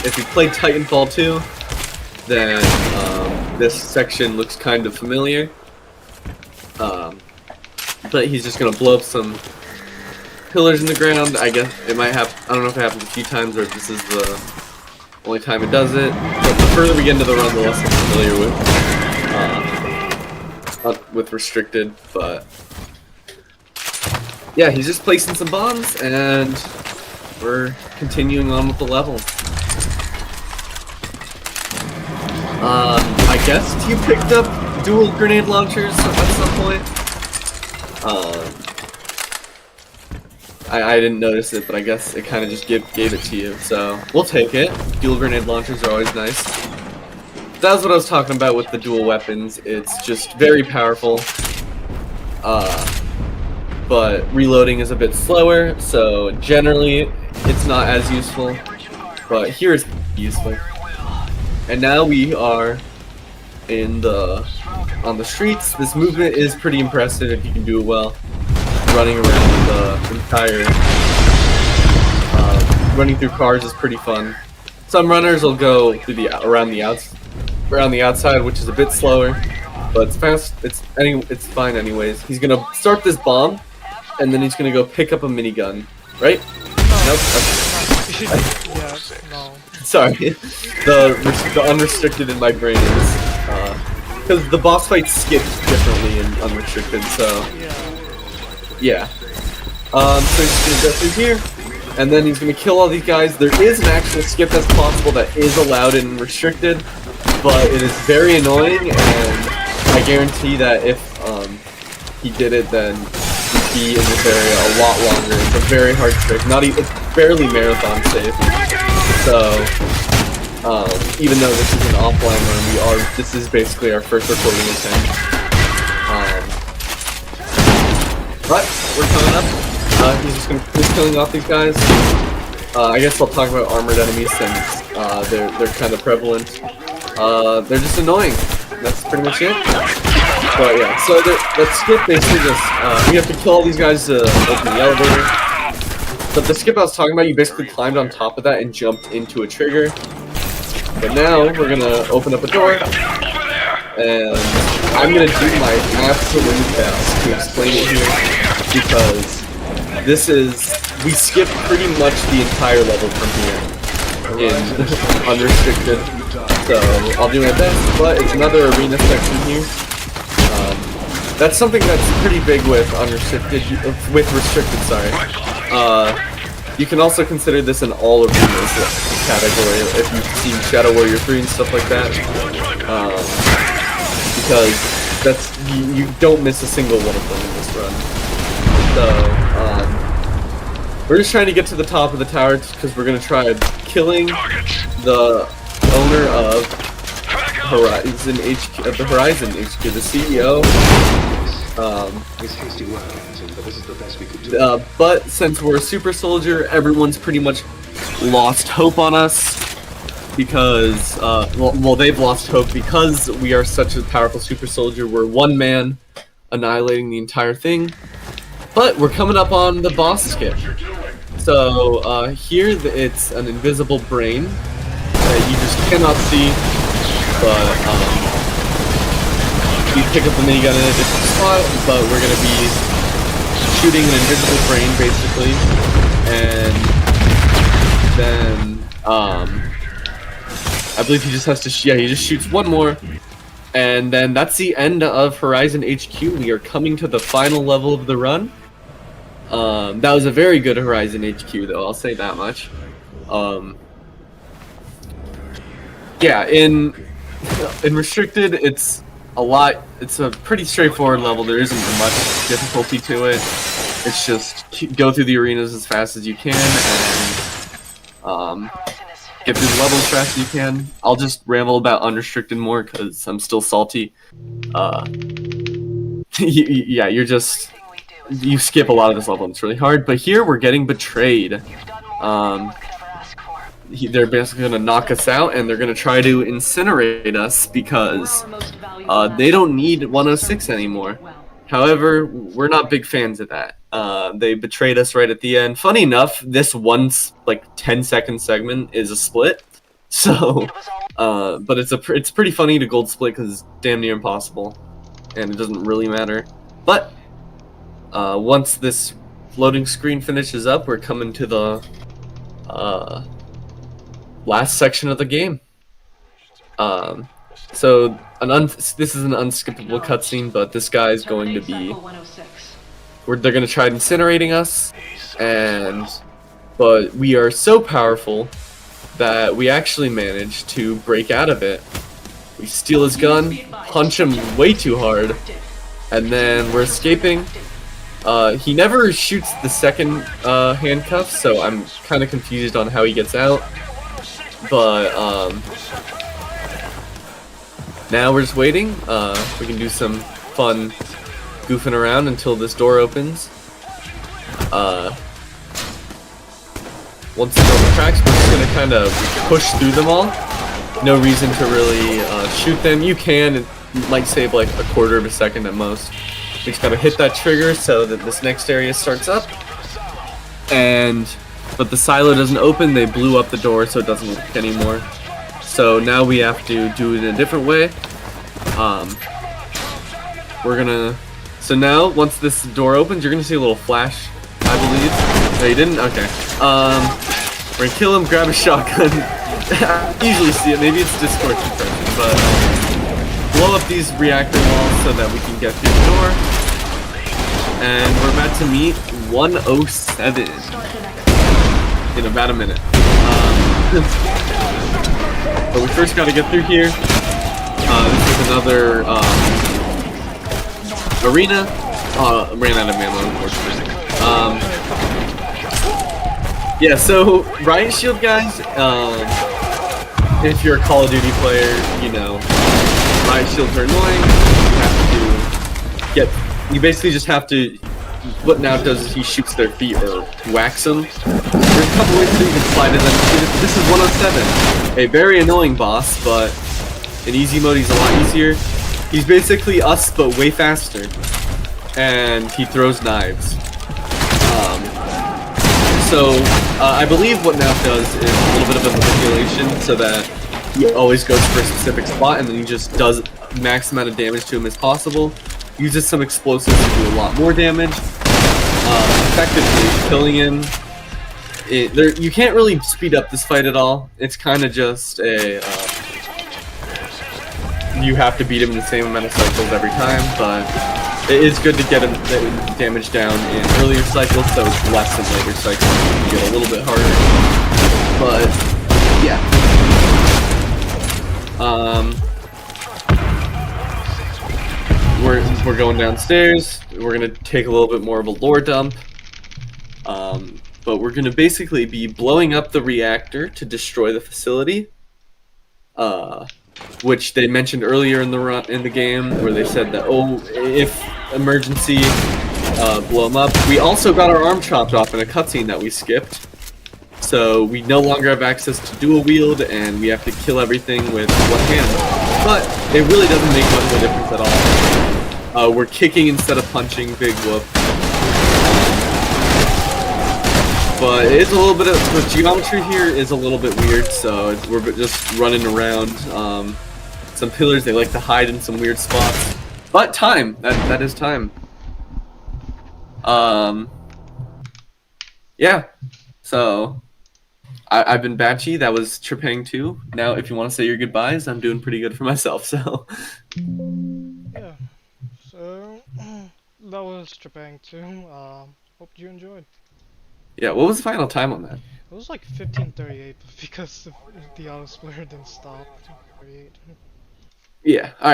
If you played Titanfall 2, then this section looks kind of familiar. But he's just going to blow up some pillars in the ground. I guess it might have, I don't know if it happens a few times or if this is the only time it does it. But the further we get into the run, the less I'm familiar with Restricted. But yeah, he's just placing some bombs, and we're continuing on with the level. I guess you picked up dual grenade launchers at some point. I didn't notice it, but I guess it kind of just gave it to you, so we'll take it. Dual grenade launchers are always nice. That's what I was talking about with the dual weapons. It's just very powerful, but reloading is a bit slower, so generally it's not as useful, but here it's useful. And now we are on the streets. This movement is pretty impressive if you can do it well. Running around the entire, running through cars is pretty fun. Some runners will go through around the outside, which is a bit slower, but it's fast. It's fine anyways. He's gonna start this bomb, and then he's gonna go pick up a minigun, right? Nope. Okay. Yeah, no. Sorry, the unrestricted in my brain is because the boss fight skips differently in unrestricted, so. Yeah. So he's just gonna go through here, and then he's gonna kill all these guys. There is an actual skip that's possible that is allowed in Restricted, but it is very annoying, and I guarantee that if he did it, then he'd be in this area a lot longer. It's a very hard trick. It's barely marathon safe. So, even though this is an offline run, this is basically our first recording attempt. But we're coming up. He's killing off these guys. I guess I'll talk about armored enemies since they're kind of prevalent. They're just annoying. That's pretty much it. But yeah, so that skip basically just we have to kill all these guys to open the elevator. But the skip I was talking about, you basically climbed on top of that and jumped into a trigger. But now we're gonna open up a door, and I'm gonna do my absolute best to explain it here, because we skip pretty much the entire level from here in unrestricted. So I'll do my best, but it's another arena section here. That's something that's pretty big with restricted, sorry. You can also consider this an all arenas category if you've seen Shadow Warrior 3 and stuff like that. Because you don't miss a single one of them in this run. So we're just trying to get to the top of the tower because we're gonna try killing the owner of Horizon HQ, the Horizon HQ, the CEO. But since we're a super soldier, everyone's pretty much lost hope on us because, well, they've lost hope because we are such a powerful super soldier. We're one man annihilating the entire thing. But we're coming up on the boss skip. So here it's an invisible brain that you just cannot see, but you pick up the minigun in a different spot, but we're going to be shooting an invisible brain, basically, and then, I believe he just has to, he just shoots one more, and then that's the end of Horizon HQ. We are coming to the final level of the run. That was a very good Horizon HQ, though, I'll say that much. Yeah, in In restricted, it's a lot. It's a pretty straightforward level. There isn't much difficulty to it. It's just go through the arenas as fast as you can and get through the level as fast as you can. I'll just ramble about unrestricted more because I'm still salty. Yeah, you skip a lot of this level. And it's really hard. But here we're getting betrayed. They're basically going to knock us out, and they're going to try to incinerate us because they don't need 106 anymore. However, we're not big fans of that. They betrayed us right at the end. Funny enough, this one like 10-second segment is a split. So, but it's pretty funny to gold split because it's damn near impossible, and it doesn't really matter. But once this loading screen finishes up, we're coming to the last section of the game. So this is an unskippable cutscene, but this guy is going to be. They're going to try incinerating us, but we are so powerful that we actually manage to break out of it. We steal his gun, punch him way too hard, and then we're escaping. He never shoots the second handcuff, so I'm kind of confused on how he gets out. But now we're just waiting. We can do some fun goofing around until this door opens. Once the door cracks, we're just gonna kind of push through them all. No reason to really shoot them. You can. It might save like a quarter of a second at most. We just gotta hit that trigger so that this next area starts up. But the silo doesn't open. They blew up the door, so it doesn't work anymore. So now we have to do it in a different way. So now, once this door opens, you're gonna see a little flash, I believe. No, you didn't? Okay. We're gonna kill him, grab a shotgun. I usually see it, maybe it's Discord compression, but blow up these reactor walls so that we can get through the door. And we're about to meet 107 in about a minute. But we first gotta get through here. This is another arena. Ran out of ammo, unfortunately. Yeah, so riot shield guys, if you're a Call of Duty player, you know, riot shields are annoying. You basically just have to, what now does is he shoots their feet or whacks them. There's a couple ways that you can slide in them. This is 107, a very annoying boss, but in easy mode he's a lot easier. He's basically us, but way faster, and he throws knives. I believe what Nav does is a little bit of a manipulation so that he always goes for a specific spot and then he just does max amount of damage to him as possible. Uses some explosives to do a lot more damage. Effectively killing him. You can't really speed up this fight at all. It's kind of just a you have to beat him in the same amount of cycles every time, but it is good to get him damage down in earlier cycles, so it's less in later cycles. You get a little bit harder, but yeah. We're going downstairs. We're gonna take a little bit more of a lore dump, but we're gonna basically be blowing up the reactor to destroy the facility. Which they mentioned earlier in the game, where they said that, oh, if emergency, blow them up. We also got our arm chopped off in a cutscene that we skipped, so we no longer have access to dual wield, and we have to kill everything with one hand. But it really doesn't make much of a difference at all. We're kicking instead of punching, big whoop. But it's a little bit of the geometry here is a little bit weird, so we're just running around. Some pillars, they like to hide in some weird spots. But time, that is time. Yeah. So I've been Batchy. That was Trepang2. Now, if you want to say your goodbyes, I'm doing pretty good for myself. So. Yeah. So that was Trepang2. Hope you enjoyed. Yeah, what was the final time on that? It was like 15:38 because the auto splitter didn't stop. 38. Yeah. All right.